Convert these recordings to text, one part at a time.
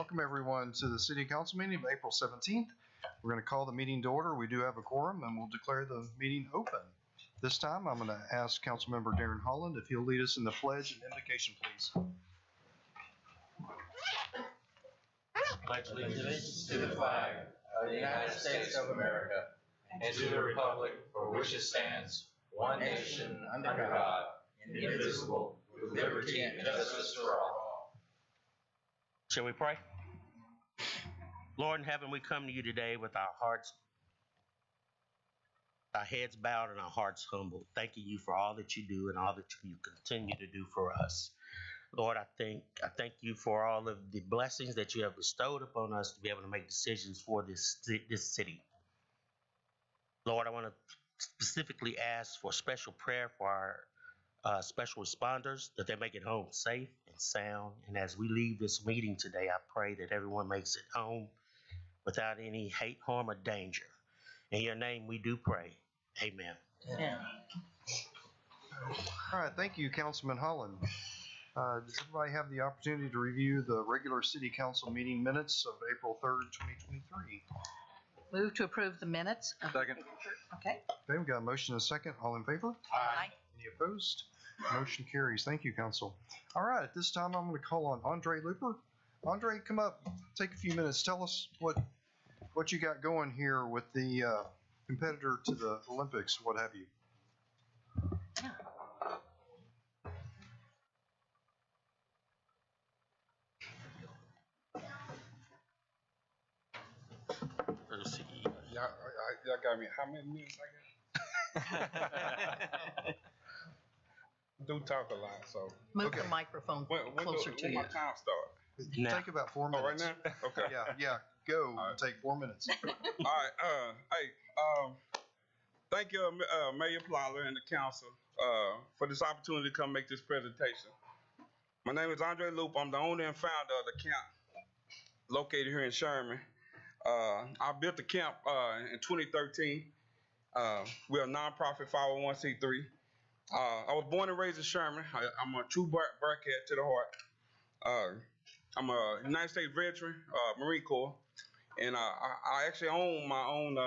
Welcome everyone to the City Council meeting of April 17th. We're going to call the meeting to order. We do have a quorum and we'll declare the meeting open. This time I'm going to ask Councilmember Darren Holland if he'll lead us in the pledge and invocation, please. Pledge allegiance to the flag of the United States of America and to the republic for which it stands, one nation under God, indivisible, with liberty and justice for all. Shall we pray? Lord in heaven, we come to you today with our heads bowed and our hearts humbled, thanking you for all that you do and all that you continue to do for us. Lord, I thank you for all of the blessings that you have bestowed upon us to be able to make decisions for this city. Lord, I want to specifically ask for special prayer for our special responders, that they make it home safe and sound. And as we leave this meeting today, I pray that everyone makes it home without any hate, harm, or danger. In your name we do pray. Amen. Yeah. All right, thank you, Councilman Holland. Does everybody have the opportunity to review the regular City Council meeting minutes of April 3rd, 2023? Move to approve the minutes. Second. Okay. Okay, we've got a motion and a second. All in favor? Aye. Any opposed? Motion carries. Thank you, Council. All right, at this time, I'm going to call on Andre Looper. Andre, come up. Take a few minutes. Tell us what you got going here with the competitor to the Olympics, what have you. Let's see. Y'all got me. How many minutes I got? Do talk a lot, so. Move Okay. the microphone When closer to when you. my time start? Now. Take about 4 Oh, right minutes. now? Okay. Yeah, go. All right. Take 4 minutes. All right. Thank you, Mayor Plowler and the council, for this opportunity to come make this presentation. My name is Andre Loop. I'm the owner and founder of the camp located here in Sherman. I built the camp in 2013. We're a nonprofit 501c3. I was born and raised in Sherman. I'm a true Bearcat to the heart. I'm a United States veteran, Marine Corps, and I actually own my own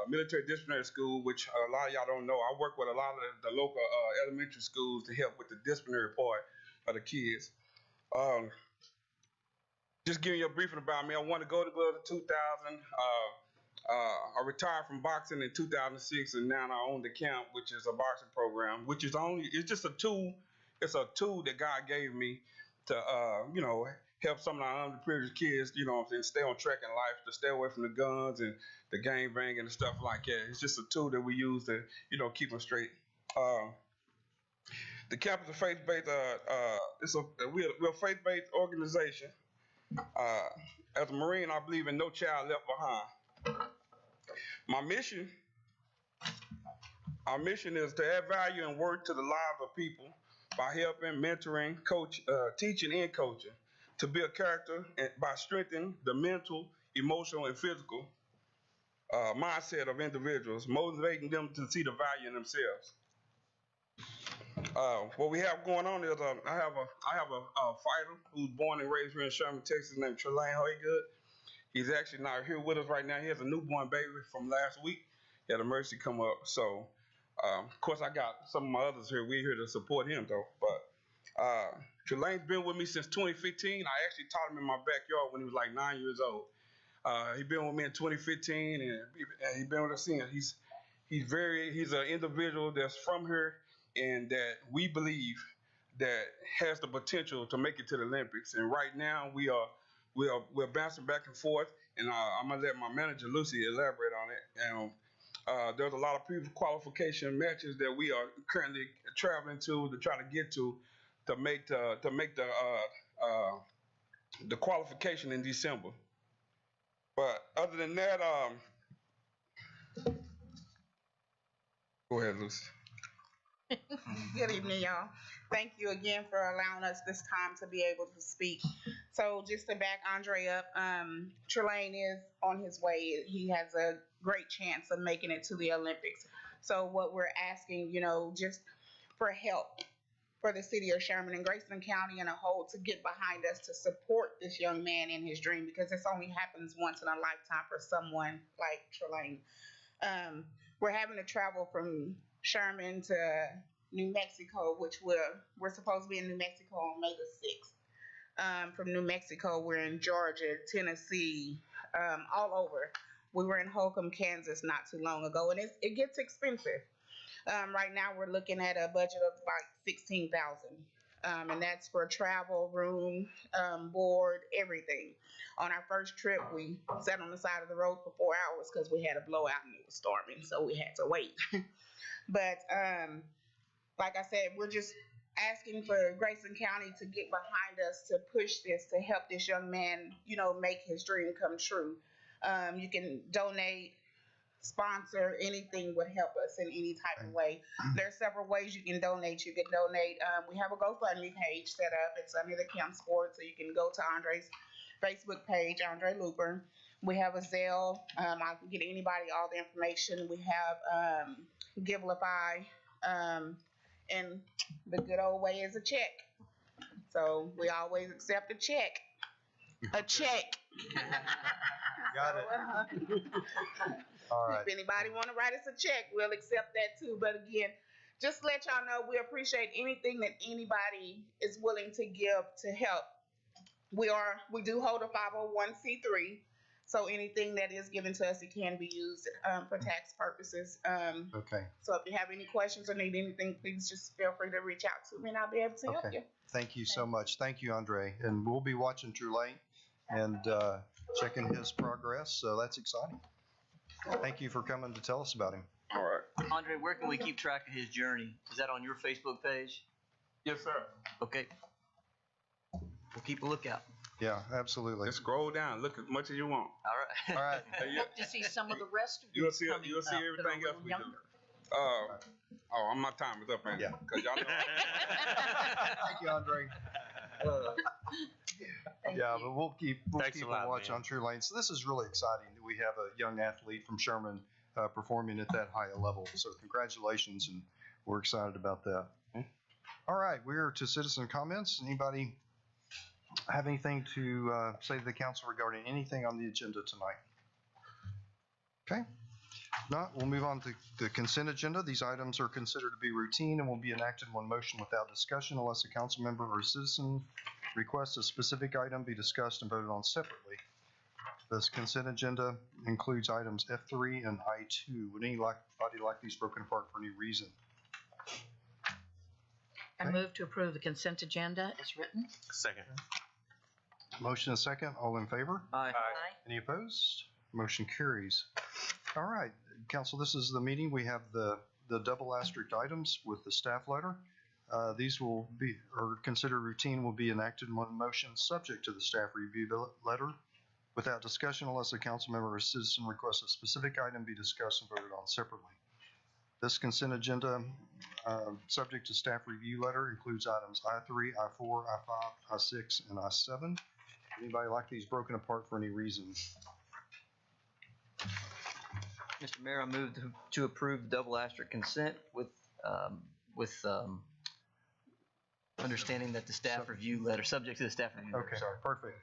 military disciplinary school, which a lot of y'all don't know. I work with a lot of the local elementary schools to help with the disciplinary part of the kids. Just giving you a briefing about me. I won the Golden Glove in 2000. I retired from boxing in 2006, and now I own the camp, which is a boxing program, which is it's just a tool. It's a tool that God gave me to, help some of our underprivileged kids, stay on track in life, to stay away from the guns and the gang banging and stuff like that. It's just a tool that we use to, keep them straight. The camp is a faith-based, we're a faith-based organization. As a Marine, I believe in no child left behind. Our mission is to add value and work to the lives of people by helping, mentoring, teaching, and coaching to build character and by strengthening the mental, emotional, and physical mindset of individuals, motivating them to see the value in themselves. What we have going on is I have a fighter who's born and raised here in Sherman, Texas, named Trelane Hoygood. He's actually not here with us right now. He has a newborn baby from last week. He had emergency come up. So, of course, I got some of my others here. We're here to support him, though. But Trelane's been with me since 2015. I actually taught him in my backyard when he was like 9 years old. He's been with me in 2015, and he's been with us since. He's an individual that's from here and that we believe that has the potential to make it to the Olympics. And right now we're bouncing back and forth, and I'm gonna let my manager Lucy elaborate on it. And there's a lot of pre-qualification matches that we are currently traveling to try to get to make the qualification in December. But other than that, go ahead, Lucy. Good evening, y'all. Thank you again for allowing us this time to be able to speak. So just to back Andre up, Trelane is on his way. He has a great chance of making it to the Olympics. So what we're asking, just for help for the city of Sherman and Grayson County in a whole to get behind us to support this young man in his dream, because this only happens once in a lifetime for someone like Trelane. We're having to travel from Sherman to New Mexico, which we're supposed to be in New Mexico on May the 6th. From New Mexico, we're in Georgia, Tennessee, all over. We were in Holcomb, Kansas not too long ago, and it gets expensive. Right now, we're looking at a budget of like $16,000, and that's for travel, room, board, everything. On our first trip, we sat on the side of the road for 4 hours because we had a blowout and it was storming, so we had to wait. But like I said, we're just asking for Grayson County to get behind us to push this, to help this young man, make his dream come true. You can donate, sponsor, anything would help us in any type of way. There's several ways you can donate. You can donate. We have a GoFundMe page set up. It's under the Camp Sport, so you can go to Andre's Facebook page, Andre Looper. We have a Zelle. I can get anybody all the information. We have Givelify, and the good old way is a check. So we always accept a check. A check. Got it. All right. If anybody want to write us a check, we'll accept that too. But again, just to let y'all know, we appreciate anything that anybody is willing to give to help. We do hold a 501c3, so anything that is given to us, it can be used for tax purposes. Okay. So if you have any questions or need anything, please just feel free to reach out to me, and I'll be able to help you. Thank you so much. Thank you, Andre. And we'll be watching Trelane and checking his progress. So that's exciting. Thank you for coming to tell us about him. All right. Andre, where can we keep track of his journey? Is that on your Facebook page? Yes, sir. Okay. We'll keep a lookout. Yeah, absolutely. Just scroll down. Look as much as you want. All right. All right. Hope to see some of the rest of You'll these see. coming You'll see up that are everything a else little we younger. do. My time is up, ain't it? Yeah. Because y'all know. Thank you, Andre. Yeah, but we'll keep Thanks a lot, a watch man. on Trelane. So this is really exciting that we have a young athlete from Sherman performing at that high a level. So congratulations, and we're excited about that. All right, we're to citizen comments. Anybody have anything to say to the council regarding anything on the agenda tonight? Okay. If not, we'll move on to the consent agenda. These items are considered to be routine and will be enacted in one motion without discussion unless a council member or citizen requests a specific item be discussed and voted on separately. This consent agenda includes items F3 and I2. Would anybody like these broken apart for any reason? I move to approve the consent agenda as written. Second. Motion and second. All in favor? Aye. Any opposed? Motion carries. All right, council, this is the meeting. We have the double asterisk items with the staff letter. These will be, or considered routine, will be enacted in one motion subject to the staff review letter without discussion unless a council member or citizen requests a specific item be discussed and voted on separately. This consent agenda, subject to staff review letter, includes items I3, I4, I5, I6, and I7. Anybody like these broken apart for any reason? Mr. Mayor, I move to approve double asterisk consent with understanding that the staff review letter, subject to the staff review letter. Okay, Sorry. perfect.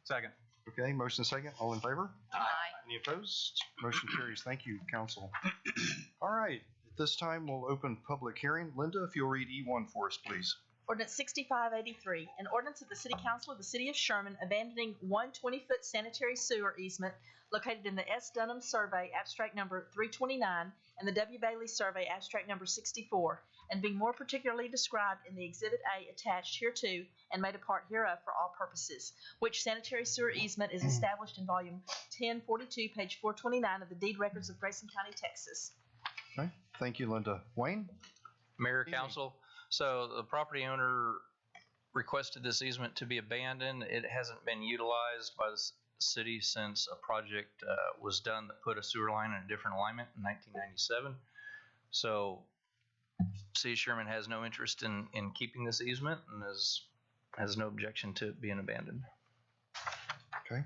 Second. Okay, motion second. All in favor? Aye. Any opposed? Motion carries. Thank you, council. All right, at this time, we'll open public hearing. Linda, if you'll read E1 for us, please. Ordinance 6583, an ordinance of the City Council of the City of Sherman abandoning one 20-foot sanitary sewer easement located in the S. Dunham Survey, abstract number 329, and the W. Bailey Survey, abstract number 64, and being more particularly described in the Exhibit A attached hereto and made a part hereof for all purposes, which sanitary sewer easement is established in volume 1042, page 429 of the deed records of Grayson County, Texas. Okay, thank you, Linda. Wayne? Mayor, Easy. council, so the property owner requested this easement to be abandoned. It hasn't been utilized by the city since a project was done that put a sewer line in a different alignment in 1997. So City of Sherman has no interest in keeping this easement and has no objection to it being abandoned. Okay.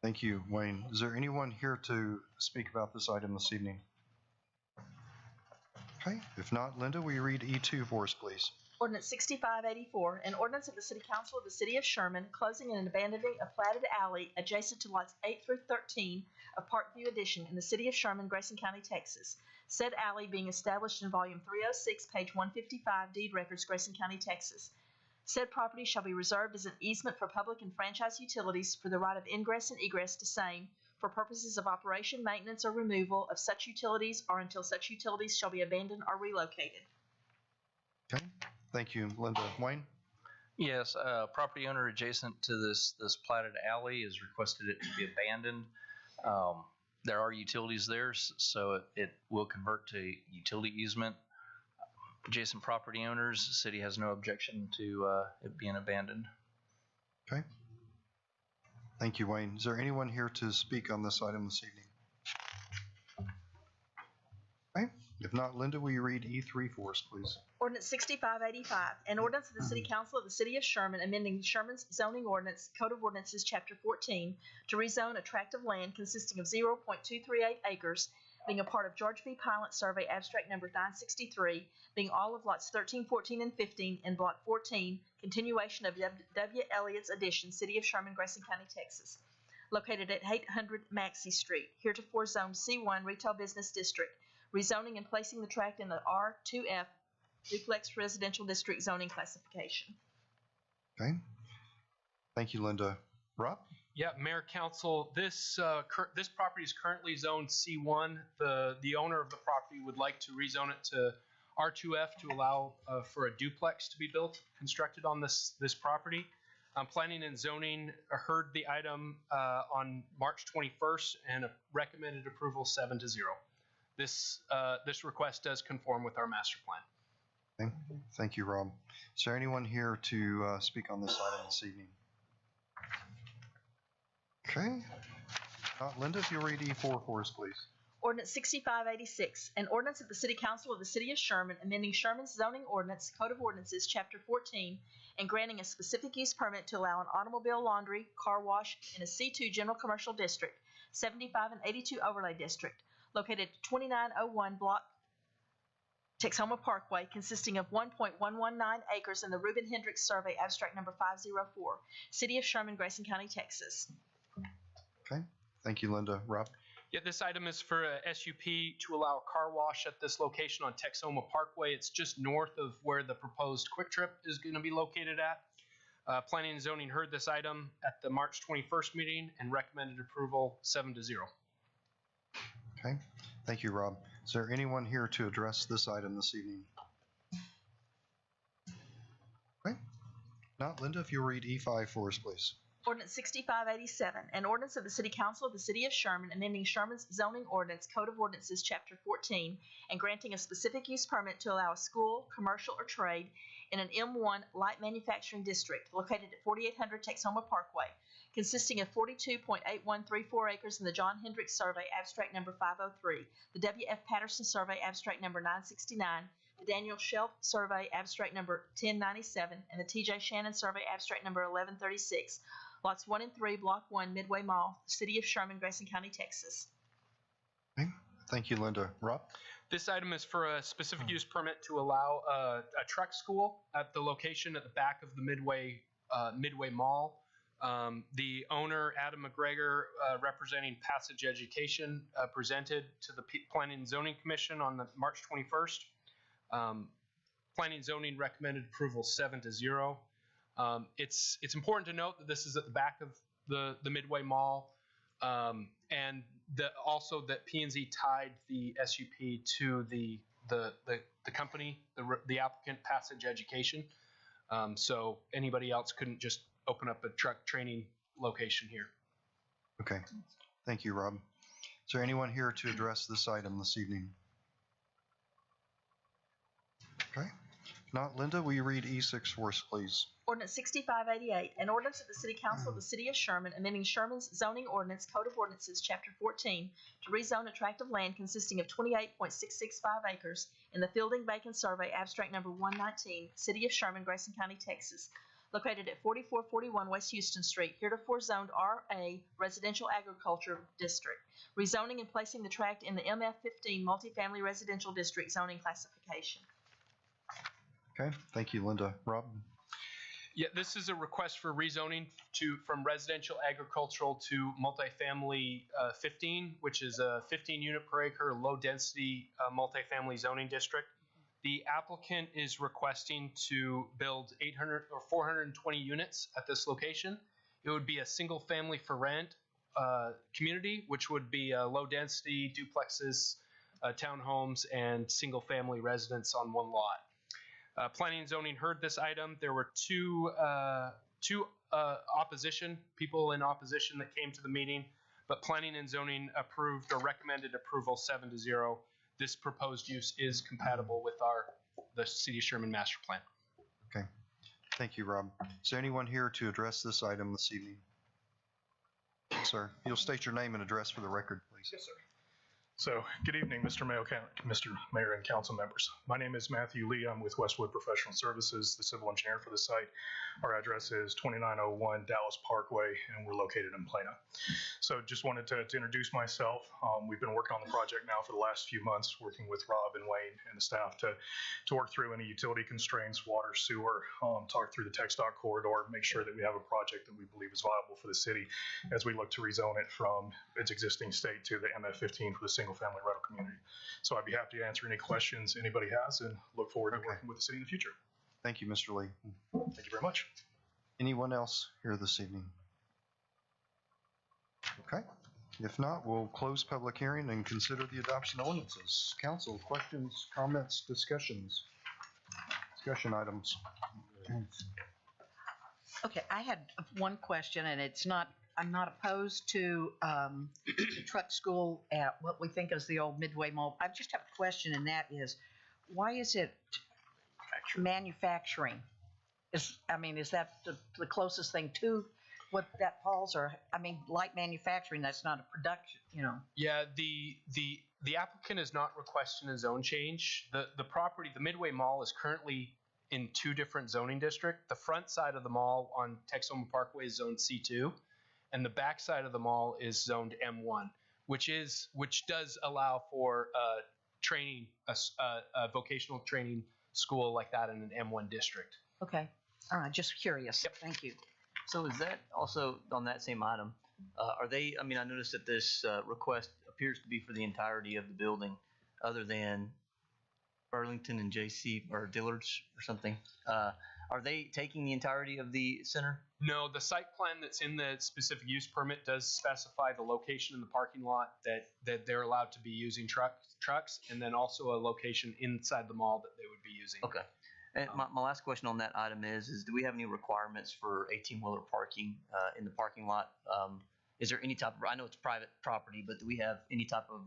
Thank you, Wayne. Is there anyone here to speak about this item this evening? Okay, if not, Linda, will you read E2 for us, please? Ordinance 6584, an ordinance of the City Council of the City of Sherman closing and abandoning a platted alley adjacent to lots 8 through 13 of Parkview Addition in the City of Sherman, Grayson County, Texas. Said alley being established in Volume 306, page 155, Deed Records, Grayson County, Texas. Said property shall be reserved as an easement for public and franchise utilities for the right of ingress and egress to same for purposes of operation, maintenance, or removal of such utilities or until such utilities shall be abandoned or relocated. Okay, thank you, Linda. Wayne? Yes, property owner adjacent to this platted alley has requested it to be abandoned. There are utilities there, so it will convert to utility easement. Adjacent property owners, the city has no objection to it being abandoned. Okay. Thank you, Wayne. Is there anyone here to speak on this item this evening? Okay. If not, Linda, will you read E3 for us, please? Ordinance 6585, an ordinance of the City Council of the City of Sherman amending Sherman's zoning ordinance, Code of Ordinances, Chapter 14, to rezone a tract of land consisting of 0.238 acres, being a part of George B. Pilot Survey Abstract Number 963, being all of lots 13, 14, and 15 in Block 14, continuation of W. Elliott's Addition, City of Sherman, Grayson County, Texas. Located at 800 Maxey Street, heretofore zoned C1 Retail Business District, rezoning and placing the tract in the R2F Duplex Residential District zoning classification. Okay. Thank you, Linda. Rob? Yeah, Mayor, Council, this property is currently zoned C1. The owner of the property would like to rezone it to R2F to allow for a duplex to be built, constructed on this property. Planning and Zoning heard the item on March 21st and recommended approval 7-0. This request does conform with our master plan. Okay. Thank you, Rob. Is there anyone here to speak on this item this evening? Okay. Linda, if you'll read E4 for us, please. Ordinance 6586, an ordinance of the City Council of the City of Sherman amending Sherman's zoning ordinance, Code of Ordinances, Chapter 14, and granting a specific use permit to allow an automobile laundry, car wash in a C2 General Commercial District, 75 and 82 Overlay District, located at 2901 Block Texoma Parkway, consisting of 1.119 acres in the Reuben Hendricks Survey, Abstract Number 504, City of Sherman, Grayson County, Texas. Okay. Thank you, Linda. Rob? Yeah, this item is for a SUP to allow a car wash at this location on Texoma Parkway. It's just north of where the proposed Quick Trip is going to be located at. Planning and Zoning heard this item at the March 21st meeting and recommended approval 7-0. Okay. Thank you, Rob. Is there anyone here to address this item this evening? Okay. Not Linda, if you'll read E5 for us, please. Ordinance 6587, an ordinance of the City Council of the City of Sherman amending Sherman's zoning ordinance, Code of Ordinances, Chapter 14, and granting a specific use permit to allow a school, commercial, or trade in an M1 light manufacturing district located at 4800 Texoma Parkway, consisting of 42.8134 acres in the John Hendricks Survey, Abstract Number 503, the W.F. Patterson Survey, Abstract Number 969, the Daniel Shelf Survey, Abstract Number 1097, and the T.J. Shannon Survey, Abstract Number 1136, Lots 1 and 3, Block 1, Midway Mall, City of Sherman, Grayson County, Texas. Okay. Thank you, Linda. Rob? This item is for a specific use permit to allow a truck school at the location at the back of the Midway Mall. The owner, Adam McGregor, representing Passage Education, presented to the Planning and Zoning Commission on the March 21st. Planning and Zoning recommended approval 7-0. It's important to note that this is at the back of the Midway Mall, and also that P&Z tied the SUP to the company, the applicant, Passage Education. So anybody else couldn't just open up a truck training location here. Okay. Thank you, Rob. Is there anyone here to address this item this evening? Okay. If not, Linda, will you read E6 for us, please? Ordinance 6588, an ordinance of the City Council of the City of Sherman amending Sherman's zoning ordinance, Code of Ordinances, Chapter 14, to rezone a tract of land consisting of 28.665 acres in the Fielding Bacon Survey, Abstract Number 119, City of Sherman, Grayson County, Texas, located at 4441 West Houston Street, heretofore zoned RA Residential Agriculture District, rezoning and placing the tract in the MF15 Multifamily Residential District zoning classification. Okay, thank you, Linda. Rob? Yeah, this is a request for rezoning from residential agricultural to multifamily 15, which is a 15 unit per acre, low density multifamily zoning district. The applicant is requesting to build 800 or 420 units at this location. It would be a single family for rent community, which would be low density duplexes, townhomes, and single family residents on one lot. Planning and zoning heard this item. There were two opposition people in opposition that came to the meeting, but planning and zoning approved or recommended approval 7-0. This proposed use is compatible with the City of Sherman master plan. Okay, thank you, Rob. Is there anyone here to address this item this evening? Sir, you'll state your name and address for the record, please. Yes, sir. So, good evening, Mr. Mayor and council members. My name is Matthew Lee. I'm with Westwood Professional Services, the civil engineer for the site. Our address is 2901 Dallas Parkway, and we're located in Plano. So, just wanted to introduce myself. We've been working on the project now for the last few months, working with Rob and Wayne and the staff to work through any utility constraints, water, sewer, talk through the TxDOT corridor, make sure that we have a project that we believe is viable for the city as we look to rezone it from its existing state to the MF15 for the single-family rental community. So I'd be happy to answer any questions anybody has and look forward to working with the city in the future. Thank you, Mr. Lee. Thank you very much. Anyone else here this evening? Okay. If not, we'll close public hearing and consider the adoption of ordinances. Council, questions, comments, discussion items. Okay, I had one question, and I'm not opposed to the truck school at what we think is the old Midway Mall. I just have a question, and that is, why is it manufacturing? Is that the closest thing to what that falls? Or, light manufacturing, that's not a production, Yeah, the applicant is not requesting a zone change. The property, the Midway Mall, is currently in two different zoning districts. The front side of the mall on Texoma Parkway is zoned C2, and the back side of the mall is zoned M1, which does allow for training, a vocational training school like that in an M1 district. Okay, all right, just curious. Yep. Thank you. So is that also on that same item? Are they, I noticed that this request appears to be for the entirety of the building other than Burlington and JC or Dillard's or something. Are they taking the entirety of the center? No, the site plan that's in the specific use permit does specify the location in the parking lot that they're allowed to be using trucks, and then also a location inside the mall that they would be using. Okay. And my last question on that item is do we have any requirements for 18-wheeler parking in the parking lot? Is there any type of, I know it's private property, but do we have any type of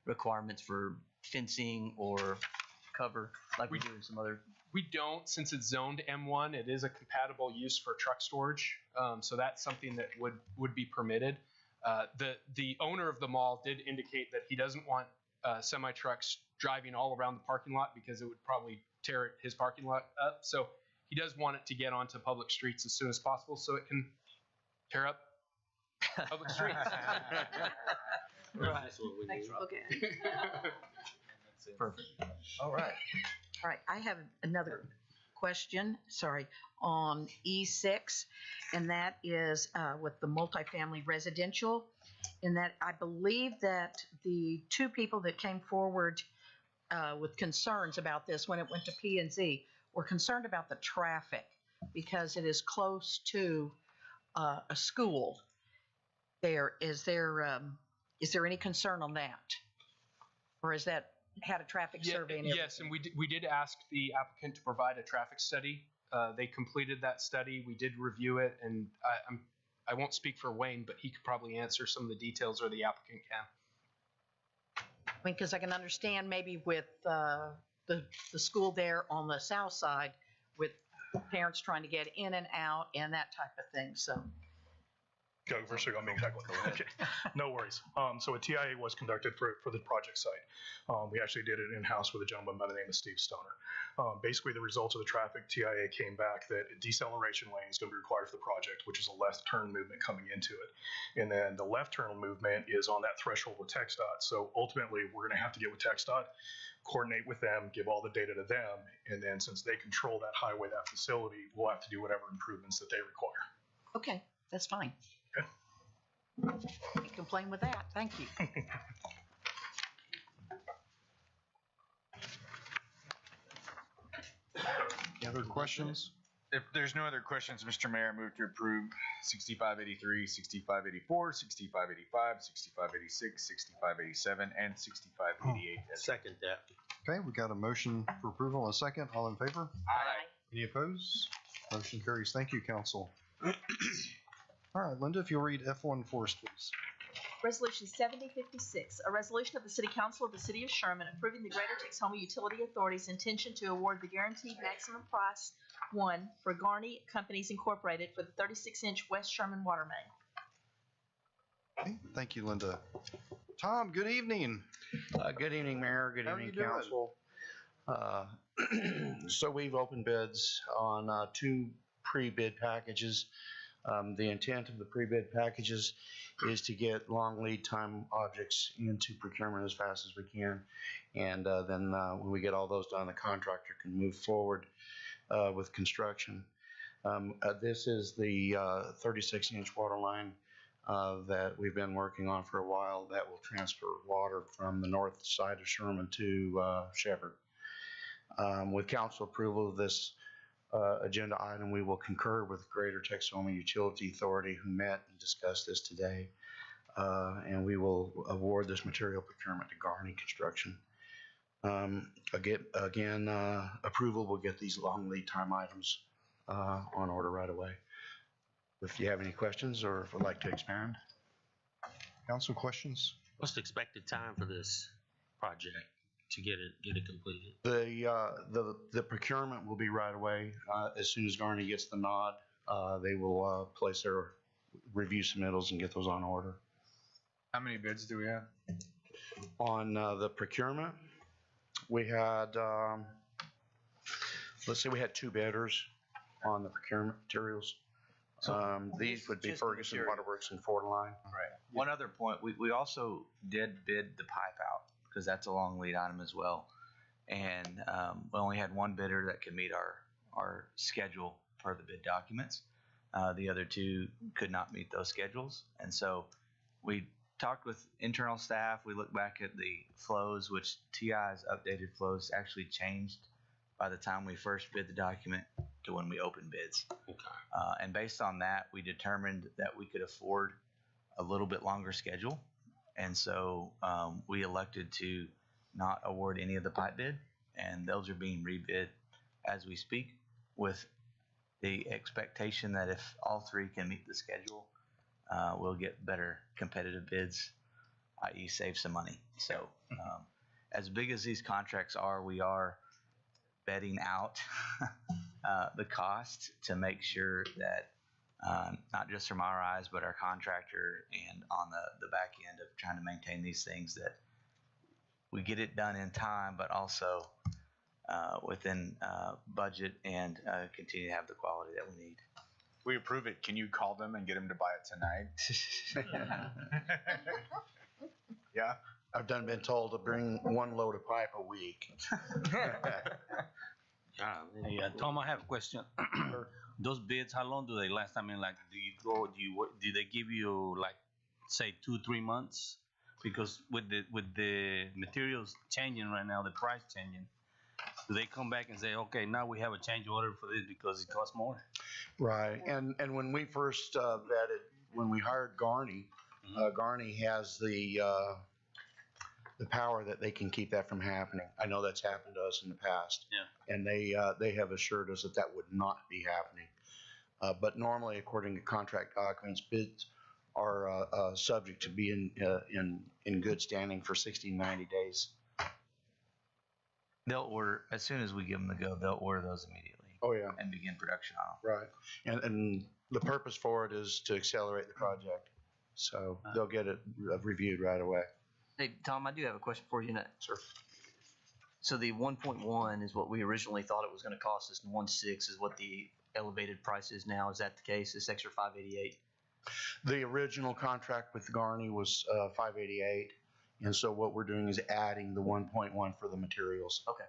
requirements for fencing or cover like we do in some other? We don't, since it's zoned M1. It is a compatible use for truck storage, so that's something that would be permitted. The owner of the mall did indicate that he doesn't want semi trucks driving all around the parking lot because it would probably tear his parking lot up. So he does want it to get onto public streets as soon as possible, so it can tear up public streets. Right. Thanks for looking at it. Perfect. All right. All right, I have another question, on E6, and that is with the multifamily residential, and that I believe that the two people that came forward with concerns about this when it went to P&Z were concerned about the traffic because it is close to a school there. Is there any concern on that? Or is that had a traffic survey? And yes, and we did ask the applicant to provide a traffic study. They completed that study. We did review it, and I won't speak for Wayne, but he could probably answer some of the details, or the applicant can. Because I can understand maybe with the school there on the south side, with parents trying to get in and out and that type of thing. So Go first, I'm being technical. Okay, no worries. So a TIA was conducted for the project site. We actually did it in-house with a gentleman by the name of Steve Stoner. Basically, the results of the traffic TIA came back that a deceleration lane is going to be required for the project, which is a left turn movement coming into it. And then the left turn movement is on that threshold with TxDOT. So ultimately, we're going to have to get with TxDOT, coordinate with them, give all the data to them, and then since they control that highway, that facility, we'll have to do whatever improvements that they require. Okay, that's fine. Okay. Can't complain with that. Thank you. Any other questions? If there's no other questions, Mr. Mayor, I move to approve 6583, 6584, 6585, 6586, 6587, and 6588. Second that. Okay, we got a motion for approval and a second. All in favor? Aye. Any opposed? Motion carries. Thank you, council. All right, Linda, if you'll read F1 for us, please. Resolution 7056, a resolution of the City Council of the City of Sherman approving the Greater Texoma Utility Authority's intention to award the guaranteed maximum price one for Garney Companies Incorporated for the 36-inch West Sherman water main. Okay, thank you, Linda. Tom, good evening. Good evening, Mayor. Good How are evening, you doing? Council. So we've opened bids on two pre-bid packages. The intent of the pre-bid packages is to get long lead time objects into procurement as fast as we can. And then when we get all those done, the contractor can move forward with construction. This is the 36-inch water line that we've been working on for a while that will transfer water from the north side of Sherman to Shepherd. With council approval of this agenda item, we will concur with Greater Texoma Utility Authority, who met and discussed this today, and we will award this material procurement to Garney Construction. Again, approval will get these long lead time items on order right away. If you have any questions or if would like to expand. Council questions? What's the expected time for this project to get it completed? The procurement will be right away. As soon as Garney gets the nod, they will place their review submittals and get those on order. How many bids do we have? On the procurement, we had, let's say we had 2 bidders on the procurement materials. These would be just the Ferguson material. Waterworks and Ford Line. Right. One other point, we also did bid the pipe out because that's a long lead item as well. And we only had one bidder that could meet our schedule per the bid documents. The other 2 could not meet those schedules. And so we talked with internal staff. We looked back at the flows, which TI's updated flows actually changed by the time we first bid the document to when we opened bids. Okay. And based on that, we determined that we could afford a little bit longer schedule. And so we elected to not award any of the pipe bid, and those are being rebid as we speak, with the expectation that if all 3 can meet the schedule, we'll get better competitive bids, i.e. save some money. So as big as these contracts are, we are betting out the cost to make sure that not just from our eyes, but our contractor and on the back end of trying to maintain these things, that we get it done in time, but also within budget and continue to have the quality that we need. We approve it. Can you call them and get them to buy it tonight? Yeah. I've been told to bring 1 load of pipe a week. Hey, Tom, I have a question. Those bids, how long do they last? I mean, like, do they give you like, say, 2-3 months? Because with the materials changing right now, the price changing, do they come back and say, okay, now we have a change order for this because it costs more? Right. And when we first vetted, when we hired Garney, Garney has the power that they can keep that from happening. I know that's happened to us in the past. Yeah. And they have assured us that that would not be happening. But normally, according to contract documents, bids are subject to be in good standing for 60 to 90 days. They'll order, as soon as we give them the go, they'll order those immediately. Oh, yeah. And begin production on them. Right. And The purpose for it is to accelerate the project. So they'll get it reviewed right away. Hey, Tom, I do have a question for you. Sure. So the 1.1 is what we originally thought it was going to cost us, and 1.6 is what the elevated price is now. Is that the case? This extra 588? The original contract with Garney was 588, and so what we're doing is adding the 1.1 for the materials. Okay.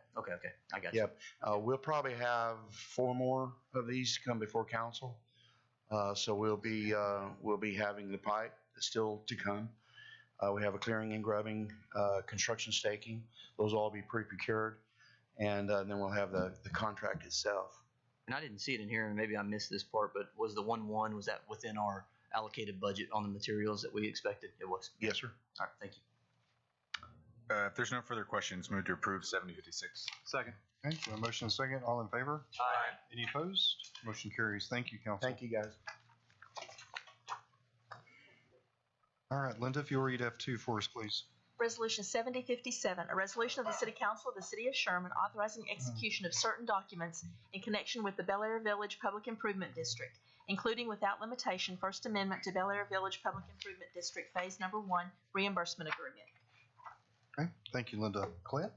I got you. Yep. We'll probably have 4 more of these come before council. So we'll be having the pipe still to come. We have a clearing and grubbing, construction staking. Those will all be pre-procured, and then we'll have the contract itself. And I didn't see it in here, and maybe I missed this part, but was the 1.1, was that within our allocated budget on the materials that we expected? It was. Yes, sir. All right, thank you. If there's no further questions, move to approve 7056. Second. Okay, so a motion and a second. All in favor? Aye. Any opposed? Motion carries. Thank you, council. Thank you, guys. All right, Linda, if you'll read F2 for us, please. Resolution 7057, a resolution of the City Council of the City of Sherman authorizing execution of certain documents in connection with the Bel Air Village Public Improvement District, including without limitation First Amendment to Bel Air Village Public Improvement District Phase Number 1 reimbursement agreement. Okay, thank you, Linda. Clint?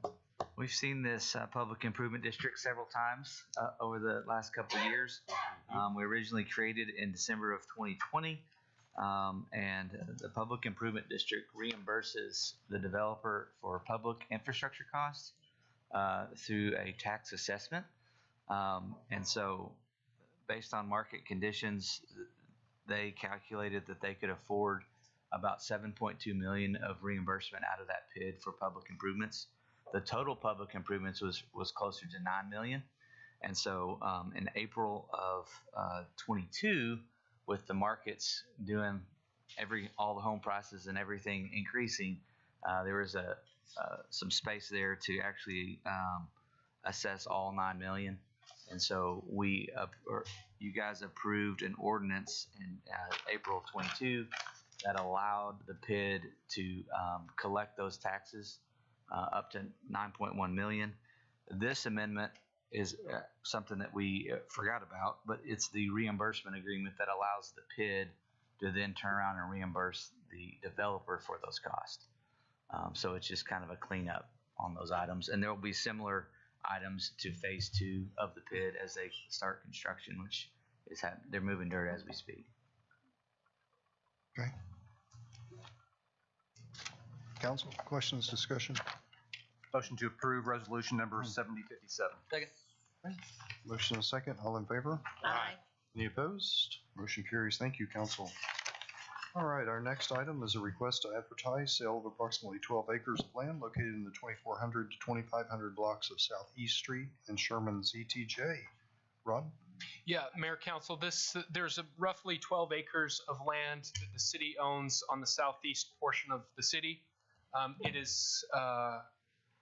We've seen this public improvement district several times over the last couple of years. We originally created in December of 2020. And the public improvement district reimburses the developer for public infrastructure costs through a tax assessment. And so based on market conditions, they calculated that they could afford about $7.2 million of reimbursement out of that PID for public improvements. The total public improvements was closer to $9 million. And so in April of 22, with the markets doing all the home prices and everything increasing, there was some space there to actually assess all $9 million. And so you guys approved an ordinance in April of 22 that allowed the PID to collect those taxes up to $9.1 million. This amendment is something that we forgot about, but it's the reimbursement agreement that allows the PID to then turn around and reimburse the developer for those costs. So it's just kind of a cleanup on those items. And there will be similar items to phase 2 of the PID as they start construction, which is they're moving dirt as we speak. Okay. Council, questions, discussion? Motion to approve resolution number 7057. Second. Okay. Motion and a second. All in favor? Aye. Any opposed? Motion carries. Thank you, council. All right, our next item is a request to advertise sale of approximately 12 acres of land located in the 2400 to 2500 blocks of Southeast Street and Sherman's ETJ. Ron? Yeah, Mayor, Council, there's roughly 12 acres of land that the city owns on the southeast portion of the city.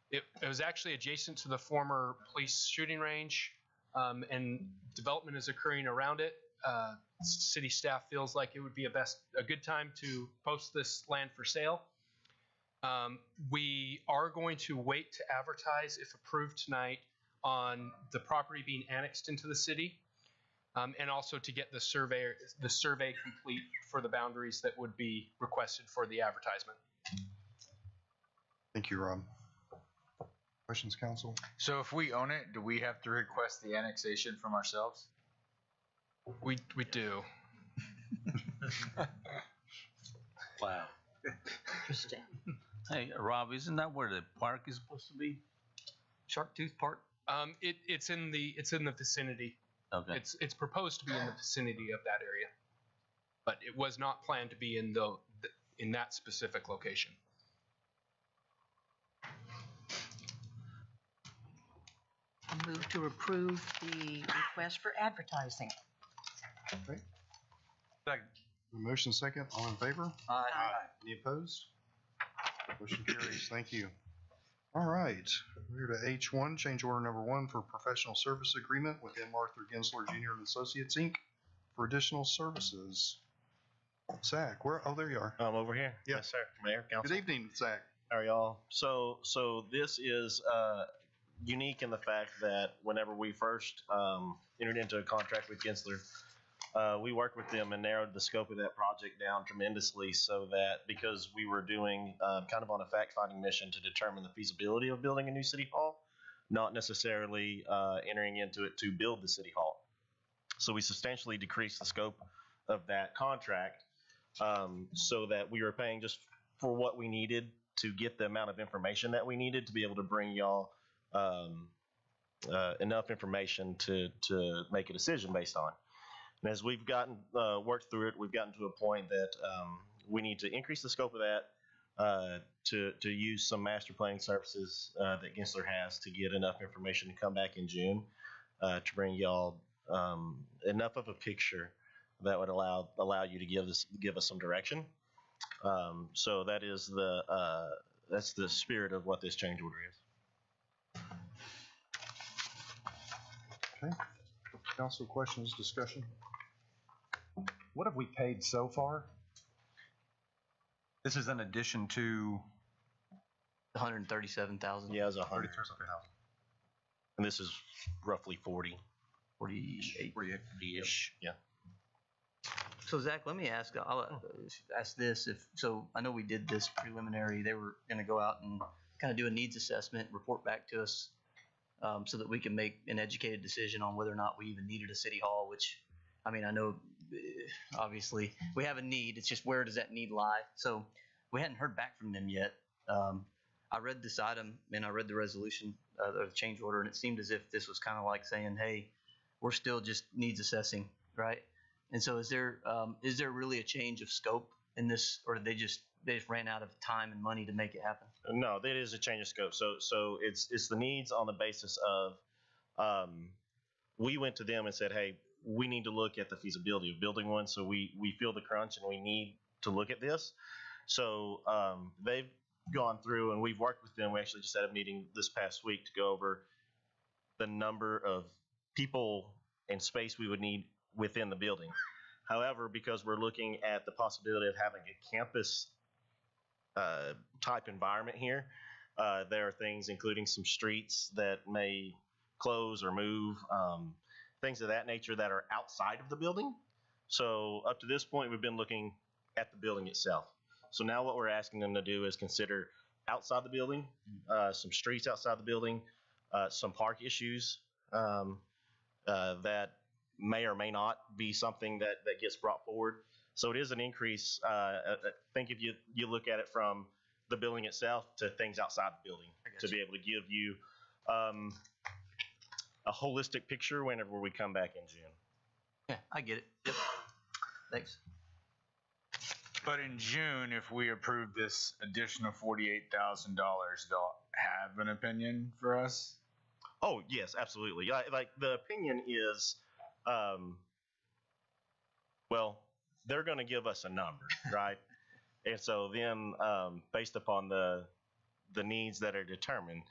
It was actually adjacent to the former police shooting range, and development is occurring around it. City staff feels like it would be a good time to post this land for sale. We are going to wait to advertise, if approved tonight, on the property being annexed into the city, and also to get the survey complete for the boundaries that would be requested for the advertisement. Thank you, Rob. Questions, council? So if we own it, do we have to request the annexation from ourselves? We do. Wow. Interesting. Hey, Rob, isn't that where the park is supposed to be? Shark Tooth Park? It's in the vicinity. Okay. It's proposed to be in the vicinity of that area, but it was not planned to be in that specific location. I move to approve the request for advertising. Okay. Second. Motion second. All in favor? Aye. Any opposed? Motion carries. Thank you. All right. We're to H1, change order number 1 for professional service agreement with M. Arthur Gensler Jr. and Associates, Inc. for additional services. Zach, there you are. I'm over here. Yeah. Yes, sir. Mayor, council. Good evening, Zach. How are y'all? So this is unique in the fact that whenever we first entered into a contract with Gensler, We worked with them and narrowed the scope of that project down tremendously so that because we were doing kind of on a fact-finding mission to determine the feasibility of building a new city hall, not necessarily entering into it to build the city hall. So we substantially decreased the scope of that contract so that we were paying just for what we needed to get the amount of information that we needed to be able to bring y'all enough information to make a decision based on. And as we've gotten worked through it, we've gotten to a point that we need to increase the scope of that to use some master planning services that Gensler has to get enough information to come back in June to bring y'all enough of a picture that would allow you to give us some direction. So that is that's the spirit of what this change order is. Okay. Council questions, discussion? What have we paid so far? This is in addition to 137,000. Yeah, it was 100. And this is roughly 48-ish. Yeah. So Zach, let me ask. I'll ask this. So I know we did this preliminary. They were going to go out and kind of do a needs assessment, report back to us, so that we can make an educated decision on whether or not we even needed a city hall. Which, I mean, I know obviously we have a need. It's just where does that need lie? So we hadn't heard back from them yet. I read this item and I read the resolution or the change order, and it seemed as if this was kind of like saying, "Hey, we're still just needs assessing, right?" And so is there really a change of scope in this, or did they just ran out of time and money to make it happen? No, that is a change of scope. So it's the needs on the basis of we went to them and said, hey, we need to look at the feasibility of building one. So we feel the crunch and we need to look at this. So they've gone through and we've worked with them. We actually just had a meeting this past week to go over the number of people and space we would need within the building. However, because we're looking at the possibility of having a campus type environment here, there are things, including some streets that may close or move, things of that nature that are outside of the building. So up to this point, we've been looking at the building itself. So now what we're asking them to do is consider outside the building, some streets outside the building, some park issues that may or may not be something that gets brought forward. So it is an increase. I think if you look at it from the building itself to things outside the building to be able to give you a holistic picture whenever we come back in June. Yeah, I get it. Yep. Thanks. But in June, if we approve this additional $48,000, they'll have an opinion for us? Oh, yes, absolutely. Like the opinion is, well, they're going to give us a number, right? And so then based upon the needs that are determined,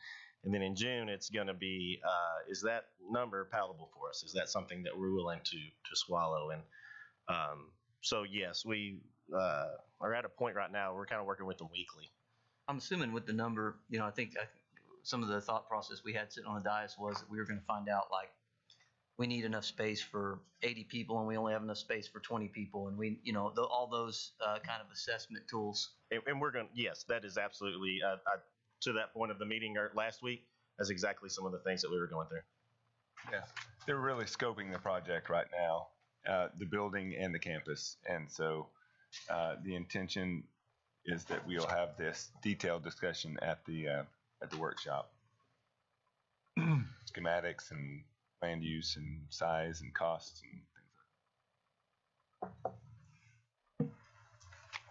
and then in June, it's going to be, is that number palatable for us? Is that something that we're willing to swallow? And so, yes, we are at a point right now, we're kind of working with them weekly. I'm assuming with the number, I think some of the thought process we had sitting on the dais was that we were going to find out, like, we need enough space for 80 people and we only have enough space for 20 people. And we, all those kind of assessment tools. And we're going to, yes, that is absolutely, to that point of the meeting last week, that's exactly some of the things that we were going through. Yeah, they're really scoping the project right now, the building and the campus. And so the intention is that we'll have this detailed discussion at the workshop. Schematics and land use and size and costs and things.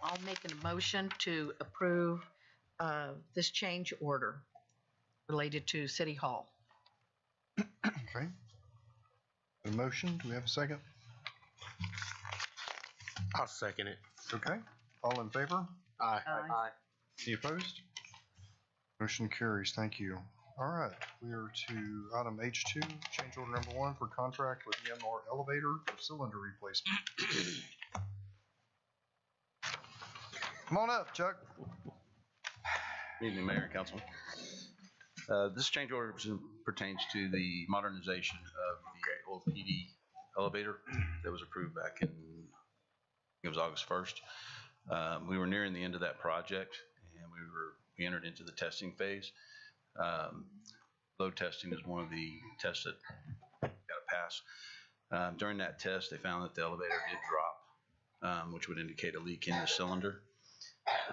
I'll make a motion to approve this change order related to City Hall. Okay. A motion, do we have a second? I'll second it. Okay. All in favor? Aye. Aye. Any opposed? Motion carries. Thank you. All right. We are to item H2, change order number 1 for contract with EMR Elevator for cylinder replacement. Come on up, Chuck. Good evening, Mayor and Council. This change order pertains to the modernization of the old PD elevator that was approved back in, it was August 1st. We were nearing the end of that project, and we entered into the testing phase. Load testing is one of the tests that got to pass. During that test, they found that the elevator did drop, which would indicate a leak in the cylinder.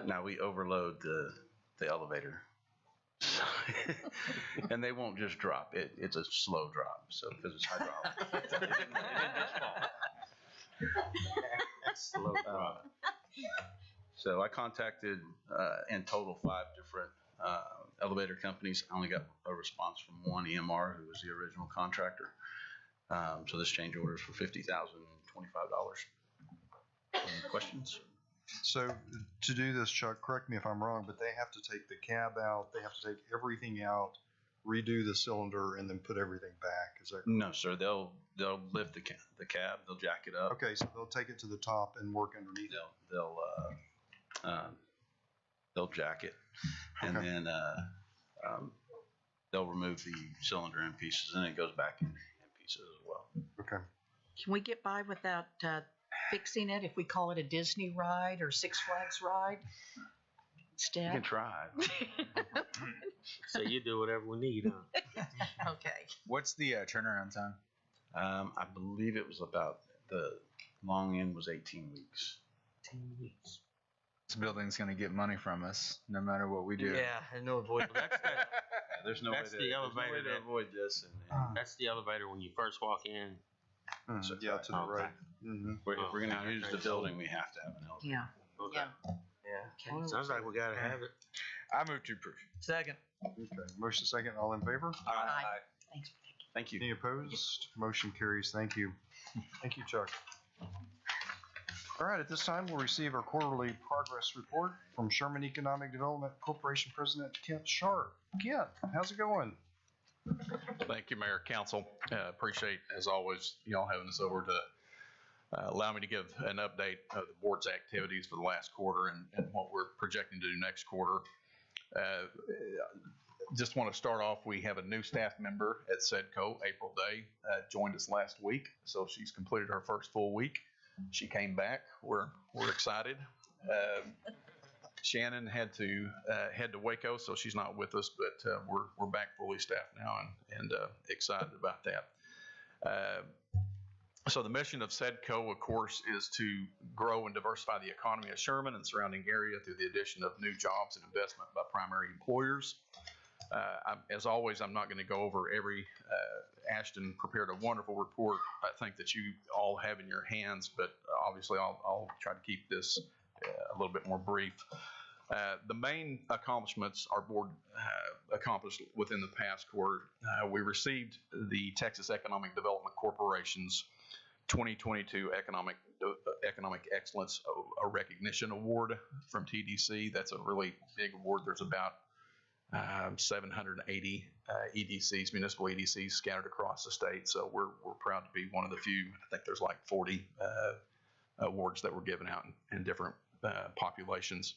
Now we overload the elevator, and they won't just drop. It's a slow drop, so because it's hydraulic. It didn't just fall. Slow drop. So I contacted in total 5 different elevator companies. I only got a response from one, EMR, who was the original contractor. So this change order is for $50,025. Any questions? So to do this, Chuck, correct me if I'm wrong, but they have to take the cab out, they have to take everything out, redo the cylinder, and then put everything back. Is that correct? No, sir. They'll lift the cab, they'll jack it up. Okay, so they'll take it to the top and work underneath it. They'll jack it, and then they'll remove the cylinder in pieces, and it goes back in pieces as well. Okay. Can we get by without fixing it if we call it a Disney ride or Six Flags ride instead? You can try. So you do whatever we need, huh? Okay. What's the turnaround time? I believe it was about, the long end was 18 weeks. 10 weeks. This building's going to get money from us no matter what we do. Yeah, there's no avoid. There's no way to avoid this. That's the elevator when you first walk in. So, yeah, to the right. If we're going to use the building, we have to have an elevator. Yeah. Okay. Yeah. Okay. Sounds like we gotta have it. I move to approve. Second. Okay, motion second, all in favor? Aye. Thanks. Thank you. Any opposed? Motion carries. Thank you. Thank you, Chuck. All right, at this time, we'll receive our quarterly progress report from Sherman Economic Development Corporation President Kent Sharp. Kent, how's it going? Thank you, Mayor, Council. Appreciate, as always, y'all having us over to allow me to give an update of the board's activities for the last quarter and what we're projecting to do next quarter. Just want to start off, we have a new staff member at SEDCO, April Day, joined us last week, so she's completed her first full week. She came back. We're excited. Shannon had to head to Waco, so she's not with us, but we're back fully staffed now and excited about that. So the mission of SEDCO, of course, is to grow and diversify the economy of Sherman and surrounding area through the addition of new jobs and investment by primary employers. As always, I'm not going to go over every, Ashton prepared a wonderful report, I think, that you all have in your hands, but obviously I'll try to keep this a little bit more brief. The main accomplishments our board accomplished within the past quarter, we received the Texas Economic Development Corporation's 2022 Economic Excellence Recognition Award from TDC. That's a really big award. There's about 780 EDCs, municipal EDCs scattered across the state. So we're proud to be one of the few. I think there's like 40 awards that were given out in different populations.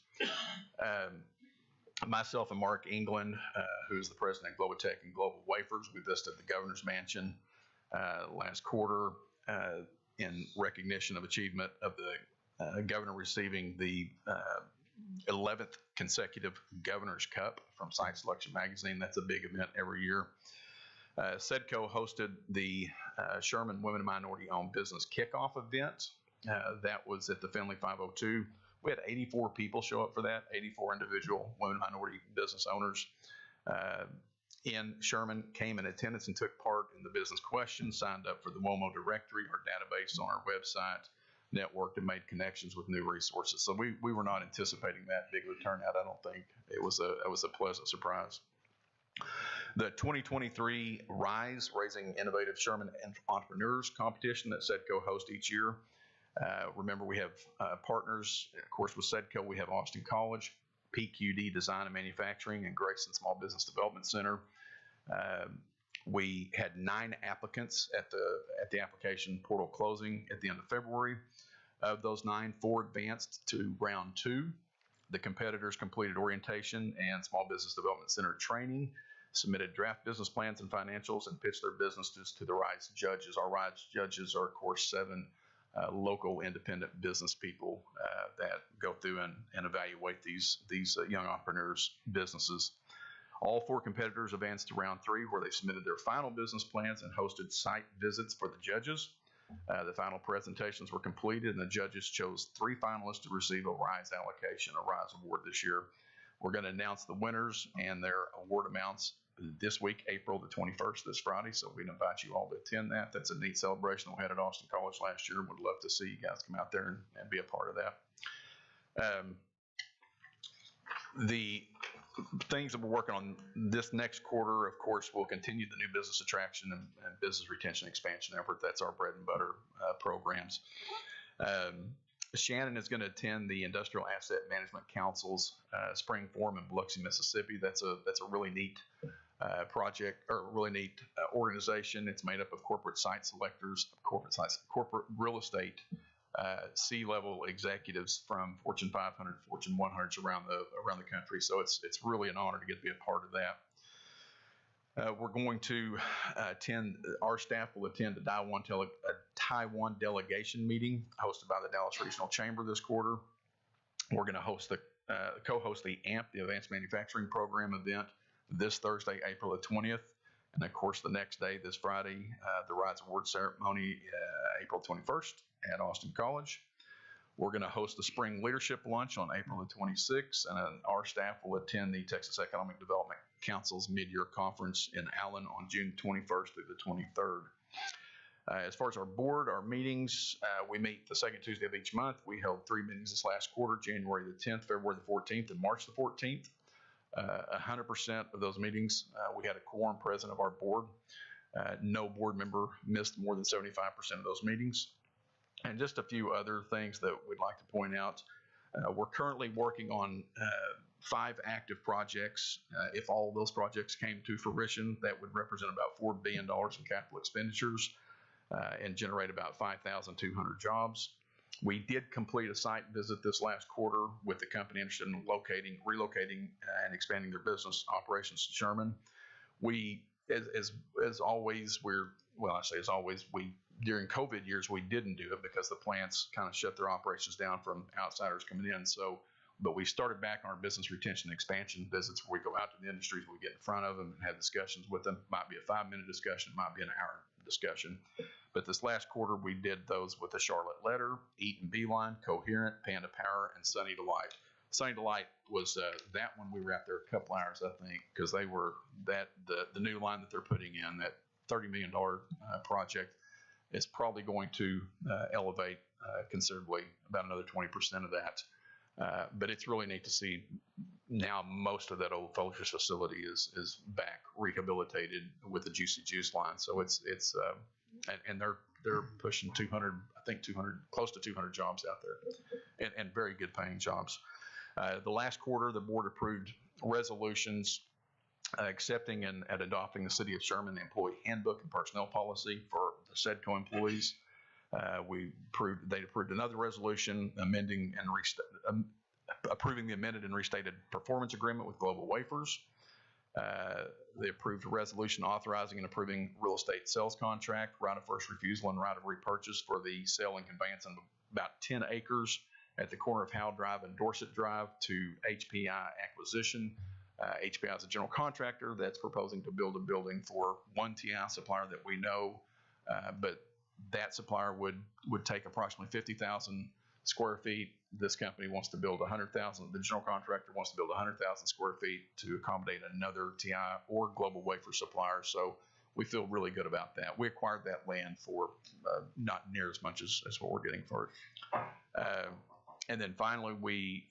Myself and Mark England, who is the president of Globotech and Global Wafers, we visited the governor's mansion last quarter in recognition of achievement of the governor receiving the 11th consecutive Governor's Cup from Site Selection Magazine. That's a big event every year. SEDCO hosted the Sherman Women and Minority Owned Business Kickoff event. That was at the Finley 502. We had 84 people show up for that, 84 individual women and minority business owners in Sherman came in attendance and took part in the business questions, signed up for the WOMO directory, our database on our website, networked and made connections with new resources. So we were not anticipating that big of a turnout. I don't think it was a pleasant surprise. The 2023 RISE, Raising Innovative Sherman Entrepreneurs competition that SEDCO hosts each year. Remember, we have partners, of course, with SEDCO. We have Austin College, PQD Design and Manufacturing, and Grayson Small Business Development Center. We had 9 applicants at the application portal closing at the end of February. Of those 9, 4 advanced to round 2. The competitors completed orientation and Small Business Development Center training. submitted draft business plans and financials and pitched their businesses to the RISE judges. Our RISE judges are, of course, 7 local independent business people that go through and evaluate these young entrepreneurs' businesses. All 4 competitors advanced to round 3, where they submitted their final business plans and hosted site visits for the judges. The final presentations were completed, and the judges chose 3 finalists to receive a RISE allocation, a RISE award this year. We're going to announce the winners and their award amounts this week, April the 21st, this Friday. So we'd invite you all to attend that. That's a neat celebration we had at Austin College last year. Would love to see you guys come out there and be a part of that. The things that we're working on this next quarter, of course, we'll continue the new business attraction and business retention expansion effort. That's our bread and butter programs. Shannon is going to attend the Industrial Asset Management Council's Spring Forum in Biloxi, Mississippi. That's a really neat project, or really neat organization. It's made up of corporate site selectors, corporate real estate C-level executives from Fortune 500, Fortune 100s around the country. So it's really an honor to get to be a part of that. We're going to our staff will attend a Taiwan delegation meeting hosted by the Dallas Regional Chamber this quarter. We're going to co-host the AMP, the Advanced Manufacturing Program event, this Thursday, April the 20th. And of course, the next day, this Friday, the RISE Award ceremony, April 21st at Austin College. We're going to host the Spring Leadership Lunch on April the 26th, and our staff will attend the Texas Economic Development Council's mid-year conference in Allen on June 21st through the 23rd. As far as our board, our meetings, we meet the second Tuesday of each month. We held 3 meetings this last quarter, January the 10th, February the 14th, and March the 14th. 100% of those meetings, we had a quorum present of our board. No board member missed more than 75% of those meetings. And just a few other things that we'd like to point out. We're currently working on 5 active projects. If all of those projects came to fruition, that would represent about $4 billion in capital expenditures and generate about 5,200 jobs. We did complete a site visit this last quarter with the company interested in relocating, and expanding their business operations to Sherman. We, as always, during COVID years, we didn't do it because the plants kind of shut their operations down from outsiders coming in. But we started back on our business retention and expansion visits, where we go out to the industries, we get in front of them and have discussions with them. Might be a 5-minute discussion, might be an hour discussion. But this last quarter, we did those with the Charlotte Letter, Eaton Beeline, Coherent, Panda Power, and Sunny Delight. Sunny Delight was that one we were out there a couple hours, I think, because they were the new line that they're putting in, that $30 million project, is probably going to elevate considerably, about another 20% of that. But it's really neat to see now most of that old Folgers facility is back rehabilitated with the Juicy Juice line. So it's and they're pushing 200, I think 200, close to 200 jobs out there, and very good paying jobs. The last quarter, the board approved resolutions accepting and adopting the City of Sherman Employee Handbook and Personnel Policy for the SEDCO employees. They approved another resolution amending and approving the amended and restated performance agreement with Global Wafers. They approved a resolution authorizing and approving real estate sales contract, right of first refusal, and right of repurchase for the sale and conveyance of about 10 acres at the corner of Howell Drive and Dorset Drive to HPI Acquisition. HPI is a general contractor that's proposing to build a building for one TI supplier that we know, but that supplier would take approximately 50,000 square feet. This company wants to build 100,000. The general contractor wants to build 100,000 square feet to accommodate another TI or Global Wafer supplier. So we feel really good about that. We acquired that land for not near as much as what we're getting for it. And then finally, the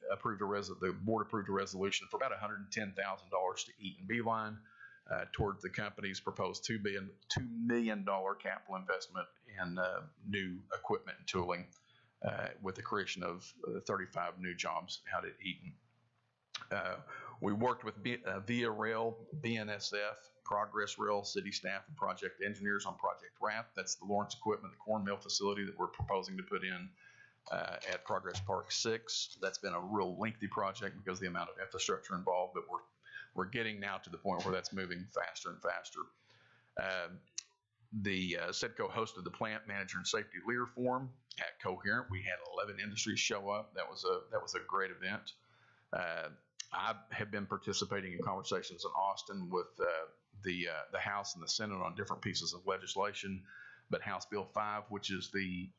board approved a resolution for about $110,000 to Eaton Beeline toward the company's proposed $2 million capital investment in new equipment and tooling, with the creation of 35 new jobs out at Eaton. We worked with Via Rail, BNSF, Progress Rail, city staff, and project engineers on Project RAP. That's the Lawrence Equipment, the corn mill facility that we're proposing to put in at Progress Park 6. That's been a real lengthy project because of the amount of infrastructure involved, but we're getting now to the point where that's moving faster and faster. The SEDCO hosted the Plant Manager and Safety Leader Forum at Coherent. We had 11 industries show up. That was a great event. I have been participating in conversations in Austin with the House and the Senate on different pieces of legislation. But House Bill 5, which is the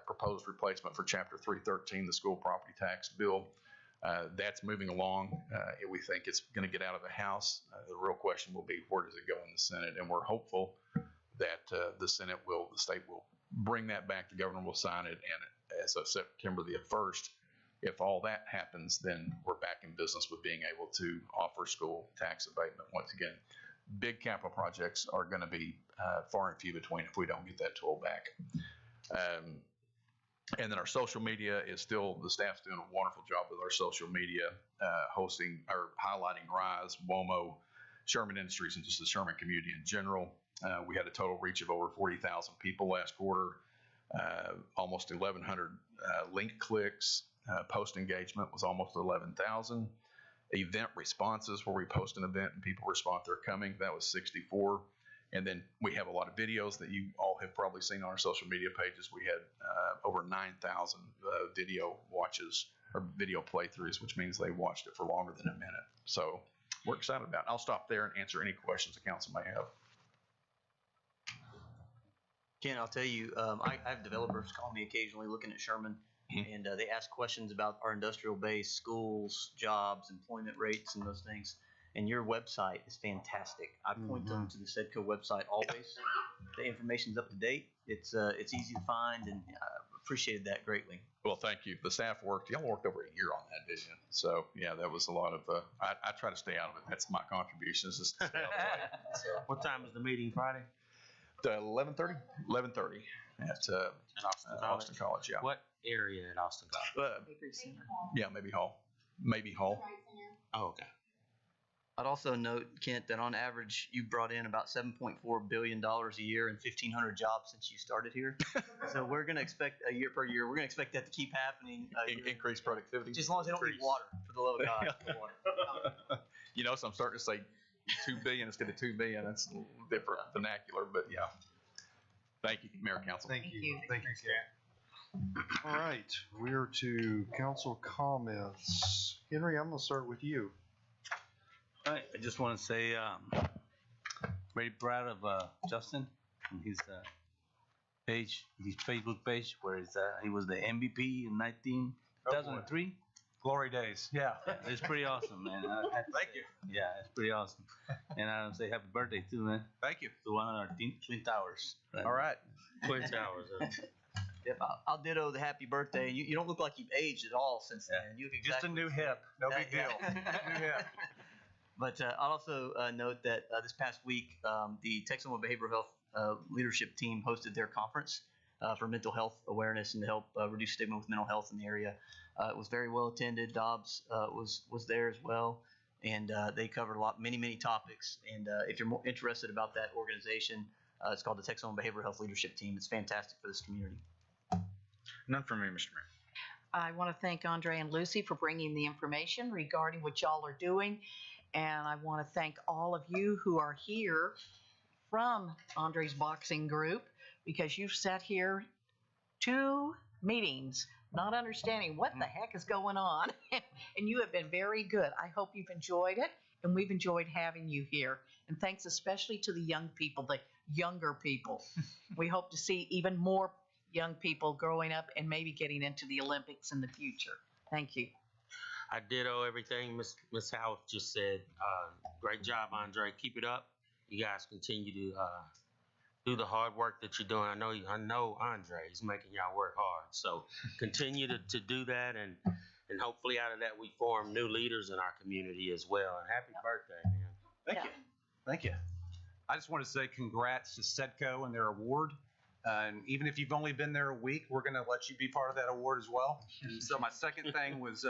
proposed replacement for Chapter 313, the school property tax bill, that's moving along. We think it's going to get out of the House. The real question will be, where does it go in the Senate? And we're hopeful that the state will bring that back. The governor will sign it. And as of September the 1st, if all that happens, then we're back in business with being able to offer school tax abatement. Once again, big capital projects are going to be far and few between if we don't get that tool back. And then our social media is still, the staff's doing a wonderful job with our social media, hosting or highlighting RISE, WOMO, Sherman Industries, and just the Sherman community in general. We had a total reach of over 40,000 people last quarter, almost 1,100 link clicks. Post engagement was almost 11,000. Event responses, where we post an event and people respond they're coming, that was 64. And then we have a lot of videos that you all have probably seen on our social media pages. We had over 9,000 video watches or video playthroughs, which means they watched it for longer than a minute. So we're excited about it. I'll stop there and answer any questions the council may have. Ken, I'll tell you, I have developers call me occasionally looking at Sherman, and they ask questions about our industrial base, schools, jobs, employment rates, and those things. And your website is fantastic. I point them to the SEDCO website always. The information's up to date. It's easy to find, and I appreciated that greatly. Well, thank you. The staff y'all worked over a year on that, didn't you? So, yeah, that was a lot of, I try to stay out of it. That's my contribution, is just to stay out of it. So, What time is the meeting Friday? 11:30? 11:30 at Austin College, yeah. What area at Austin College? Yeah, maybe Hall. Maybe Hall. Oh, okay. I'd also note, Kent, that on average, you brought in about $7.4 billion a year and 1,500 jobs since you started here. So we're going to expect a year per year. We're going to expect that to keep happening. Increase productivity. Just as long as they don't need water, for the love of God. You know, so I'm starting to say 2 billion instead of 2 million. That's a little different vernacular, but yeah. Thank you, Mayor, Council. Thank you. Thank you, Ken. All right, we're to council comments. Henry, I'm going to start with you. All right, I just want to say, very proud of Justin and his page, his Facebook page, where he was the MVP in 2003. Glory days. Yeah. It's pretty awesome, man. Thank you. Yeah, it's pretty awesome. And I want to say happy birthday too, man. Thank you. To one of our Twin Towers. All right. Twin Towers. Yep, I'll ditto the happy birthday. You don't look like you've aged at all since then. You look exactly Just a new hip. No big deal. New hip. But I'll also note that this past week, the Texoma Behavioral Health leadership team hosted their conference for mental health awareness and to help reduce stigma with mental health in the area. It was very well attended. Dobbs was there as well, and they covered many topics. And if you're more interested about that organization, it's called the Texoma Behavioral Health Leadership Team. It's fantastic for this community. None from me, Mr. Mayor. I want to thank Andre and Lucy for bringing the information regarding what y'all are doing. And I want to thank all of you who are here from Andre's boxing group, because you've sat here 2 meetings not understanding what the heck is going on. And you have been very good. I hope you've enjoyed it, and we've enjoyed having you here. And thanks especially to the young people, the younger people. We hope to see even more young people growing up and maybe getting into the Olympics in the future. Thank you. I ditto everything Miss Howard just said. Great job, Andre. Keep it up. You guys continue to do the hard work that you're doing. I know Andre is making y'all work hard. So continue to do that, and hopefully out of that we form new leaders in our community as well. And happy birthday, man. Thank you. Thank you. I just want to say congrats to SEDCO and their award. And even if you've only been there a week, we're going to let you be part of that award as well. And so my second thing was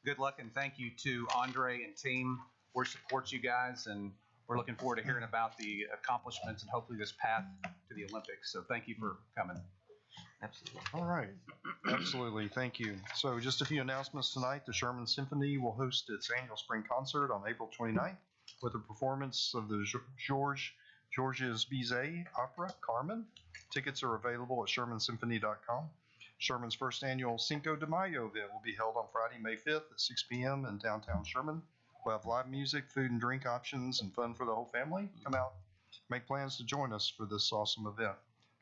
good luck and thank you to Andre and team. We support you guys, and we're looking forward to hearing about the accomplishments and hopefully this path to the Olympics. So thank you for coming. Absolutely. All right. Absolutely. Thank you. So just a few announcements tonight. The Sherman Symphony will host its annual spring concert on April 29th with a performance of the Georges Bizet opera, Carmen. Tickets are available at shermansymphony.com. Sherman's first annual Cinco de Mayo event will be held on Friday, May 5th at 6 p.m. in downtown Sherman. We'll have live music, food and drink options, and fun for the whole family. Come out, make plans to join us for this awesome event.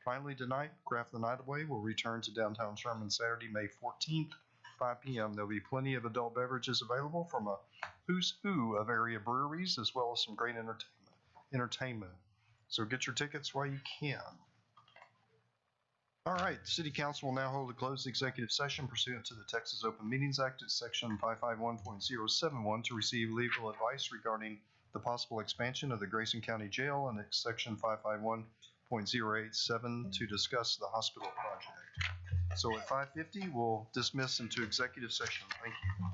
Finally, tonight, Craft the Night Away will return to downtown Sherman Saturday, May 14th, 5 p.m. There'll be plenty of adult beverages available from a who's who of area breweries, as well as some great entertainment. So get your tickets while you can. All right, the City Council will now hold a closed executive session pursuant to the Texas Open Meetings Act at Section 551.071 to receive legal advice regarding the possible expansion of the Grayson County Jail, and at Section 551.087 to discuss the hospital project. So at 5:50, we'll dismiss into executive session. Thank you.